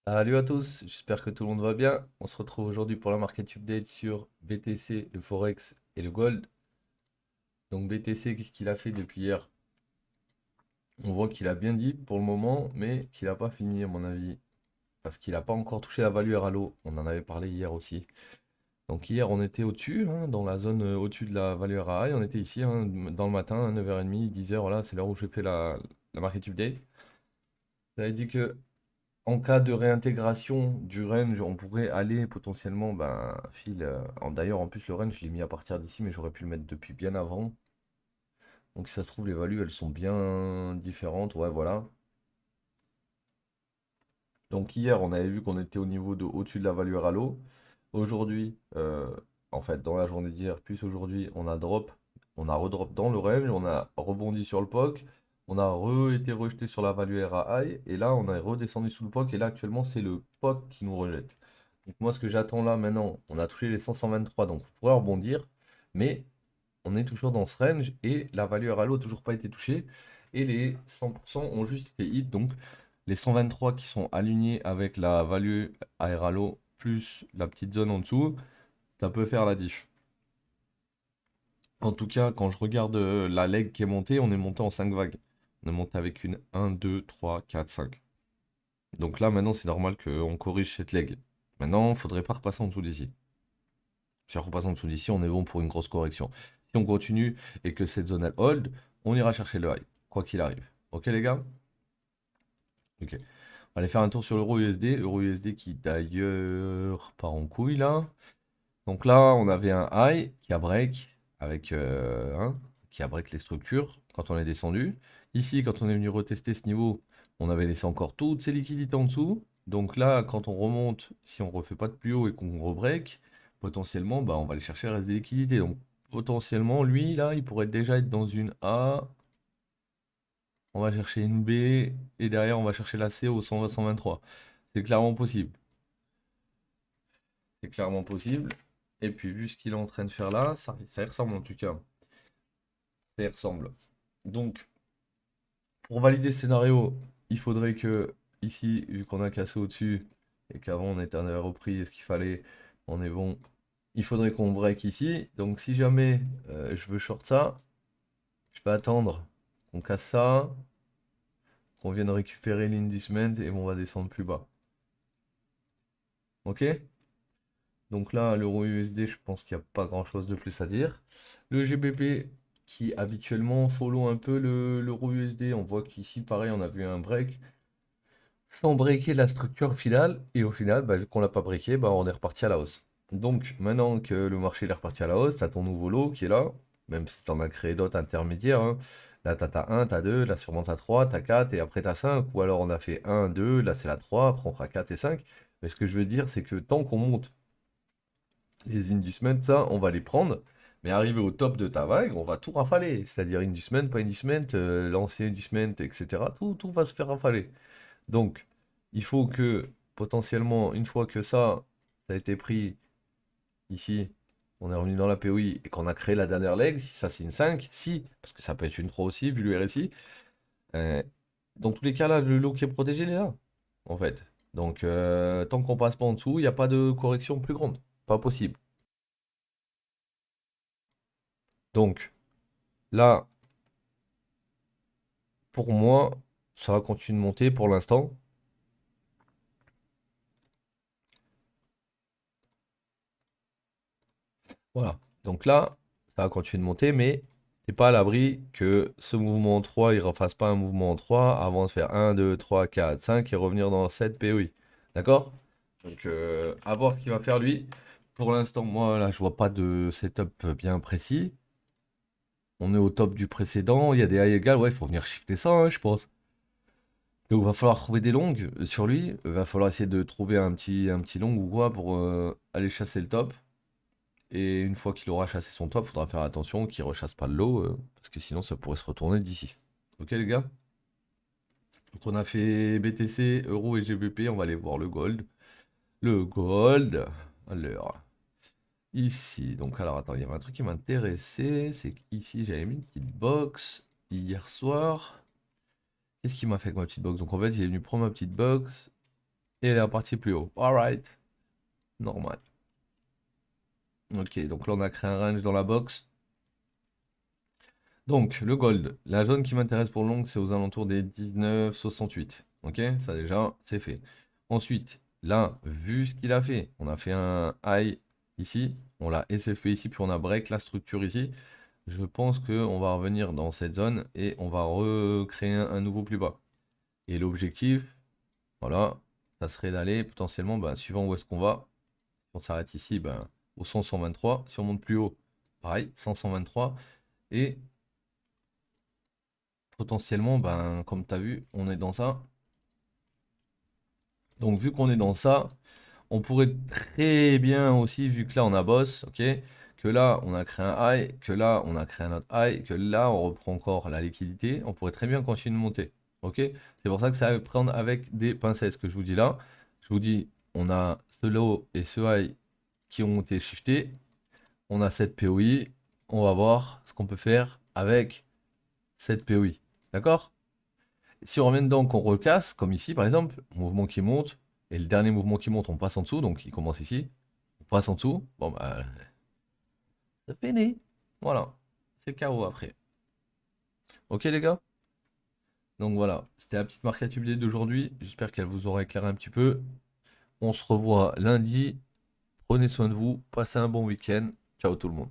Salut à tous, j'espère que tout le monde va bien. On se retrouve aujourd'hui pour la market update sur BTC, le Forex et le Gold. Donc BTC, qu'est-ce qu'il a fait depuis hier? On voit qu'il a bien dit pour le moment, mais qu'il n'a pas fini à mon avis. Parce qu'il n'a pas encore touché la value RLO. On en avait parlé hier aussi. Donc hier on était au-dessus, hein, dans la zone au-dessus de la value RAI. On était ici hein, dans le matin, à 9h30, 10h, voilà, c'est l'heure où je fais la market update. J'avais dit que en cas de réintégration du range, on pourrait aller potentiellement, ben, d'ailleurs, en plus, le range, je l'ai mis à partir d'ici, mais j'aurais pu le mettre depuis bien avant. Donc, si ça se trouve, les values, elles sont bien différentes. Ouais, voilà. Donc, hier, on avait vu qu'on était au niveau de au-dessus de la value Ralo. Aujourd'hui, en fait, dans la journée d'hier, plus aujourd'hui, on a redrop dans le range, on a rebondi sur le POC, on a été rejeté sur la value RAI, et là, on est redescendu sous le POC, et là, actuellement, c'est le POC qui nous rejette. Donc, moi, ce que j'attends là, maintenant, on a touché les 523, donc on pourrait rebondir, mais on est toujours dans ce range, et la value RALO n'a toujours pas été touchée, et les 100% ont juste été hit, donc les 123 qui sont alignés avec la value ARALO plus la petite zone en dessous, ça peut faire la diff. En tout cas, quand je regarde la leg qui est montée, on est monté en 5 vagues. On est monté avec une 1, 2, 3, 4, 5. Donc là, maintenant, c'est normal qu'on corrige cette leg. Maintenant, il ne faudrait pas repasser en dessous d'ici. Si on repasse en dessous d'ici, on est bon pour une grosse correction. Si on continue et que cette zone elle hold, on ira chercher le high, quoi qu'il arrive. Ok les gars? Ok. On va aller faire un tour sur l'euro USD. Euro USD qui d'ailleurs part en couille là. Donc là, on avait un high qui a break avec qui a break les structures quand on est descendu. Ici, quand on est venu retester ce niveau, on avait laissé encore toutes ces liquidités en dessous. Donc là, quand on remonte, si on refait pas de plus haut et qu'on rebreak, potentiellement, bah, on va aller chercher le reste des liquidités. Donc potentiellement, lui, là, il pourrait déjà être dans une A. On va chercher une B et derrière, on va chercher la C au 120-123. C'est clairement possible. C'est clairement possible. Et puis, vu ce qu'il est en train de faire là, ça y ressemble en tout cas. Ça y ressemble. Donc, pour valider ce scénario, il faudrait que, ici, vu qu'on a cassé au-dessus et qu'avant on avait repris ce qu'il fallait, on est bon. Il faudrait qu'on break ici. Donc, si jamais je veux short ça, je vais attendre qu'on casse ça, qu'on vienne récupérer l'inducement et on va descendre plus bas. Ok? Donc là, l'euro USD, je pense qu'il n'y a pas grand-chose de plus à dire. Le GBP, qui habituellement follow un peu l'euro USD, on voit qu'ici, pareil, on a vu un break sans breaker la structure finale. Et au final, bah, vu qu'on l'a pas breaké, bah, on est reparti à la hausse. Donc maintenant que le marché est reparti à la hausse, tu as ton nouveau lot qui est là, même si tu en as créé d'autres intermédiaires, hein. Là, tu as 1, tu as 2, là sûrement tu as 3, tu as 4, et après tu as 5. Ou alors on a fait 1, 2, là c'est la 3, après on fera 4 et 5. Mais ce que je veux dire, c'est que tant qu'on monte les inducements, ça, on va les prendre. Mais arrivé au top de ta vague, on va tout rafaler. C'est-à-dire inducement, pas inducement, l'ancien inducement, etc. Tout va se faire rafaler. Donc, il faut que, potentiellement, une fois que ça a été pris ici, on est revenu dans la POI et qu'on a créé la dernière leg, si ça c'est une 5, si, parce que ça peut être une 3 aussi, vu le RSI, euh, dans tous les cas là, le lot qui est protégé, il est là, en fait. Donc, tant qu'on passe pas en dessous, il n'y a pas de correction plus grande. Pas possible. Donc, là, pour moi, ça va continuer de monter pour l'instant. Voilà. Donc là, ça va continuer de monter, mais t'es pas à l'abri que ce mouvement en 3, il refasse pas un mouvement en 3 avant de faire un, 2, 3, 4, 5 et revenir dans 7 POI. D'accord? Donc, à voir ce qu'il va faire lui. Pour l'instant, moi, là, je vois pas de setup bien précis. On est au top du précédent. Il y a des high égales. Ouais, il faut venir shifter ça, hein, je pense. Donc, il va falloir trouver des longues sur lui. Il va falloir essayer de trouver un petit long ou quoi pour aller chasser le top. Et une fois qu'il aura chassé son top, il faudra faire attention qu'il rechasse pas le lot, parce que sinon ça pourrait se retourner d'ici. Ok les gars? Donc on a fait BTC, Euro et GBP, on va aller voir le gold. Le gold. Alors, ici, donc alors attends, il y avait un truc qui m'intéressait, c'est qu'ici j'avais mis une petite box hier soir. Qu'est-ce qui m'a fait avec ma petite box? Donc en fait, il est venu prendre ma petite box et elle est repartie plus haut. Alright, normal. Ok, donc là on a créé un range dans la box. Donc le gold, la zone qui m'intéresse pour le long, c'est aux alentours des 19,68. Ok, ça déjà, c'est fait. Ensuite, là, vu ce qu'il a fait, on a fait un high ici, on l'a SFP ici, puis on a break la structure ici. Je pense qu'on va revenir dans cette zone et on va recréer un nouveau plus bas. Et l'objectif, voilà, ça serait d'aller potentiellement, ben, suivant où est-ce qu'on va. Si on s'arrête ici, ben, au 100-123. Si on monte plus haut, pareil, 100-123. Et potentiellement, ben, comme tu as vu, on est dans ça. Donc vu qu'on est dans ça, on pourrait très bien aussi, vu que là on a boss, ok, que là on a créé un high, que là on a créé un autre high, que là on reprend encore la liquidité, on pourrait très bien continuer de monter. Ok? C'est pour ça que ça va prendre avec des pincettes, ce que je vous dis là. Je vous dis, on a ce low et ce high qui ont été shiftés. On a cette POI. On va voir ce qu'on peut faire avec cette POI. D'accord? Si on revient dedans, qu'on recasse, comme ici par exemple, mouvement qui monte, et le dernier mouvement qui monte, on passe en dessous, donc il commence ici, on passe en dessous, bon bah, c'est fini. Voilà, c'est le chaos après. Ok les gars? Donc voilà, c'était la petite marque à tube d'aujourd'hui, j'espère qu'elle vous aura éclairé un petit peu. On se revoit lundi, prenez soin de vous, passez un bon week-end, ciao tout le monde.